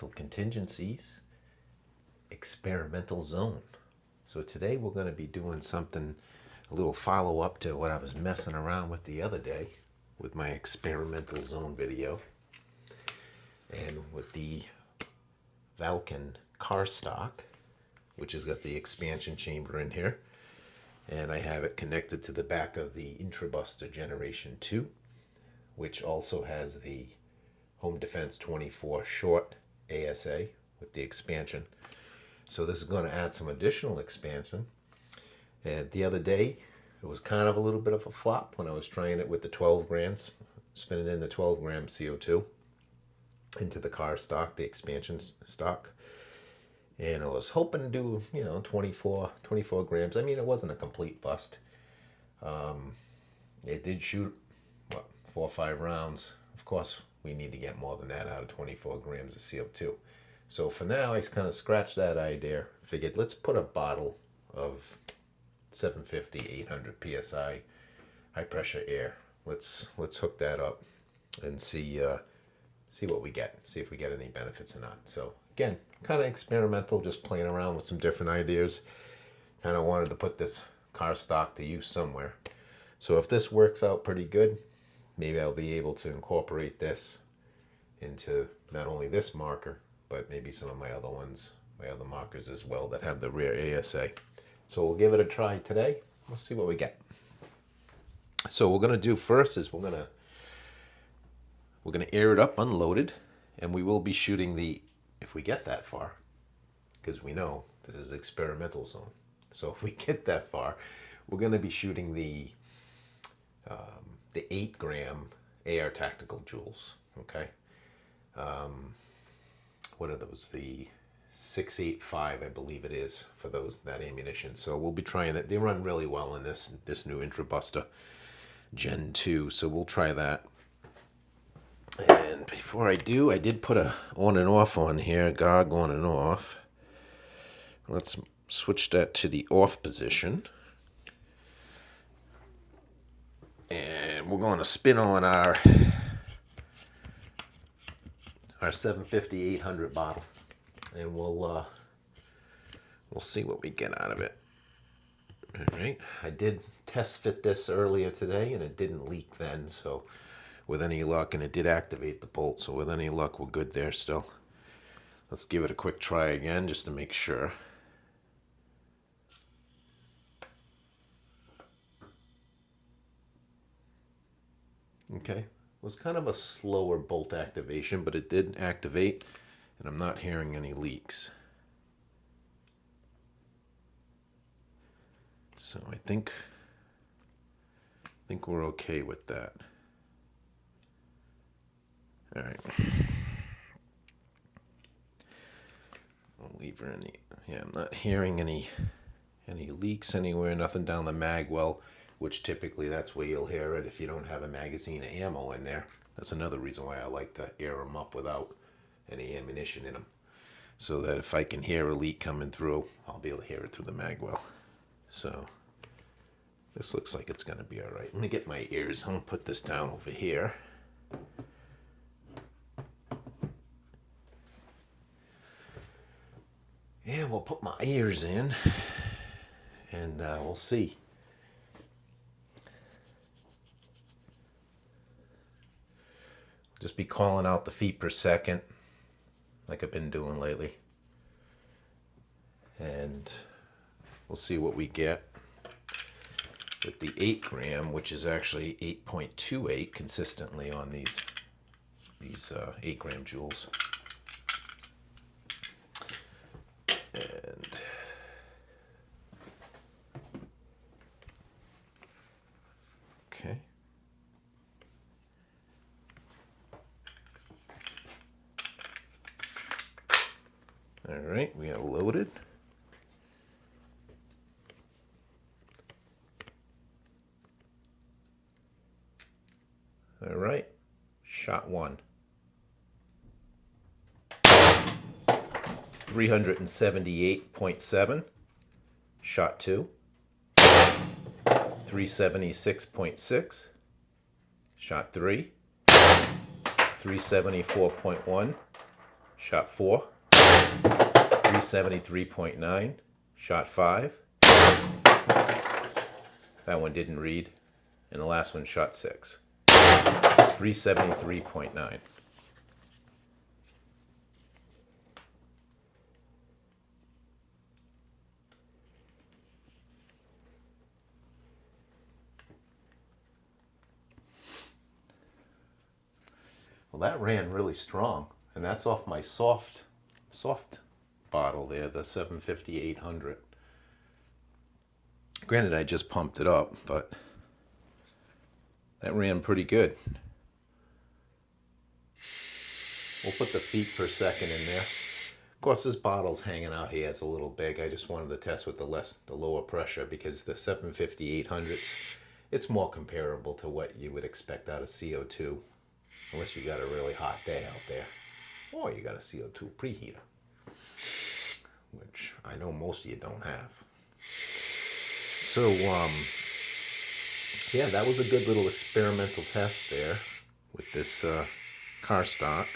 Medical Contingencies Experimental Zone. So today we're going to be doing something, a little follow-up to what I was messing around with the other day with my experimental zone video. And with the Vulcan car stock, which has got the expansion chamber in here. And I have it connected to the back of the IntruBuster Generation 2, which also has the Home Defense 24 short ASA with the expansion. So this is going to add some additional expansion. And the other day, it was kind of a little bit of a flop when I was trying it with the 12 grams, spinning in the 12 gram CO2 into the car stock, the expansion stock. And I was hoping to do, 24 grams. I mean, it wasn't a complete bust. It did shoot, 4 or 5 rounds. Of course, we need to get more than that out of 24 grams of CO2. So for now, I kind of scratched that idea. Figured, let's put a bottle of 750, 800 PSI high pressure air. Let's hook that up and see what we get. See if we get any benefits or not. So again, kind of experimental, just playing around with some different ideas. Kind of wanted to put this car stock to use somewhere. So if this works out pretty good, maybe I'll be able to incorporate this into not only this marker, but maybe some of my other ones, my other markers as well that have the rear ASA. So we'll give it a try today. We'll see what we get. So what we're going to do first is we're going to air it up unloaded, and we will be shooting the, if we get that far, because we know this is experimental zone. So if we get that far, we're going to be shooting the 8 gram AR tactical Joules. Okay. What are those? The 685, I believe it is, for that ammunition. So we'll be trying that. They run really well in this new IntruBuster Gen 2. So we'll try that. And before I do, I did put a on and off on here, GOG on and off. Let's switch that to the off position. And we're going to spin on our 750, 800 bottle. And we'll see what we get out of it. All right. I did test fit this earlier today, and it didn't leak then, so with any luck, and it did activate the bolt, so with any luck, we're good there still. Let's give it a quick try again, just to make sure. Okay, it was kind of a slower bolt activation, but it did activate, and I'm not hearing any leaks. So I think we're okay with that. All right. I'll leave her any. Yeah, I'm not hearing any leaks anywhere. Nothing down the mag well, which typically that's where you'll hear it if you don't have a magazine of ammo in there. That's another reason why I like to air them up without any ammunition in them, so that if I can hear a leak coming through, I'll be able to hear it through the mag well. So this looks like it's going to be all right. Let me get my ears. I'm going to put this down over here. And we'll put my ears in, and we'll see. Just be calling out the feet per second, like I've been doing lately. And we'll see what we get with the 8 gram, which is actually 8.28 consistently on these 8 gram Joules. And okay. All right, we are loaded. All right, shot 1. 378.7. Shot 2. 376.6. Shot 3. 374.1. shot 4, 373.9, shot 5. That one didn't read. And the last one, shot 6, 373.9. Well, that ran really strong, and that's off my soft bottle there, the 750-800. Granted, I just pumped it up, but that ran pretty good. We'll put the feet per second in there. Of course, this bottle's hanging out here. It's a little big. I just wanted to test with the lower pressure, because the 750-800s, it's more comparable to what you would expect out of CO2. Unless you got a really hot day out there. Or you got a CO2 preheater. Which I know most of you don't have. So, yeah, that was a good little experimental test there with this car stock.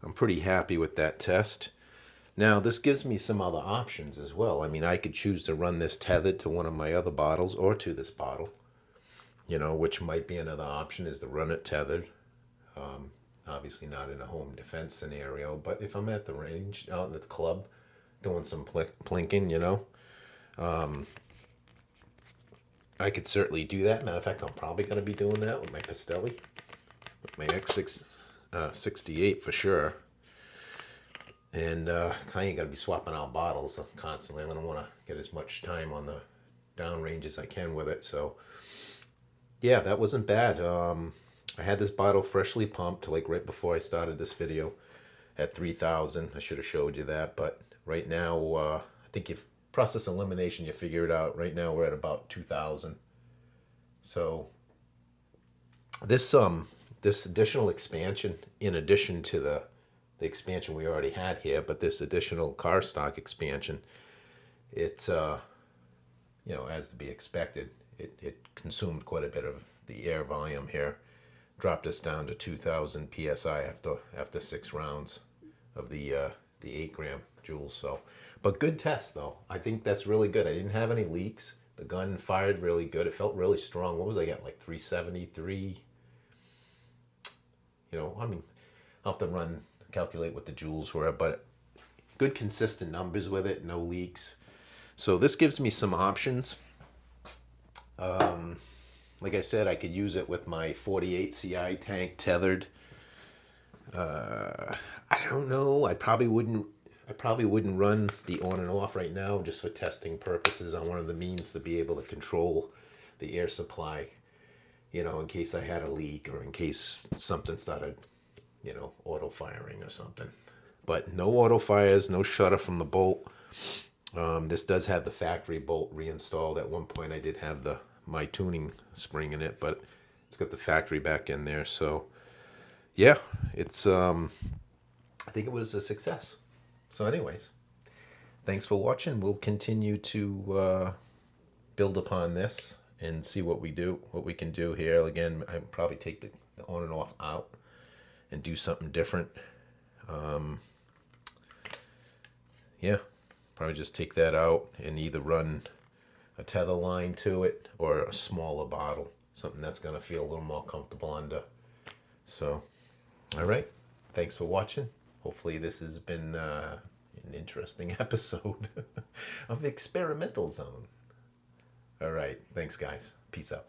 I'm pretty happy with that test. Now, this gives me some other options as well. I mean, I could choose to run this tethered to one of my other bottles or to this bottle. You know, which might be another option, is to run it tethered. Obviously not in a home defense scenario, but if I'm at the range, out in the club, doing some plinking, you know, I could certainly do that. Matter of fact, I'm probably going to be doing that with my Castelli, with my X68 for sure. And because I ain't going to be swapping out bottles constantly. I'm going to want to get as much time on the downrange as I can with it, so... Yeah, that wasn't bad. I had this bottle freshly pumped, like right before I started this video, at 3,000. I should have showed you that, but right now, I think if process elimination, you figure it out. Right now, we're at about 2,000. So this additional expansion, in addition to the expansion we already had here, but this additional car stock expansion, it's you know, as to be expected. It consumed quite a bit of the air volume here. Dropped us down to 2,000 psi after 6 rounds of the 8-gram Joules. So, but good test though. I think that's really good. I didn't have any leaks. The gun fired really good. It felt really strong. What was I at, like 373? You know, I mean, I'll have to calculate what the Joules were, but good consistent numbers with it. No leaks. So this gives me some options. Like I said, I could use it with my 48 CI tank tethered. I don't know. I probably wouldn't run the on and off right now, just for testing purposes. I wanted the means to be able to control the air supply, you know, in case I had a leak or in case something started, you know, auto firing or something. But no auto fires, no shutter from the bolt. This does have the factory bolt reinstalled. At one point I did have my tuning spring in it, but it's got the factory back in there. So yeah, it's I think it was a success. So anyways, thanks for watching. We'll continue to build upon this and see what we can do here. Again, I probably take the on and off out and do something different. Yeah, probably just take that out and either run a tether line to it or a smaller bottle, something that's going to feel a little more comfortable under. So, all right, thanks for watching. Hopefully this has been an interesting episode of Experimental Zone. All right, thanks guys. Peace out.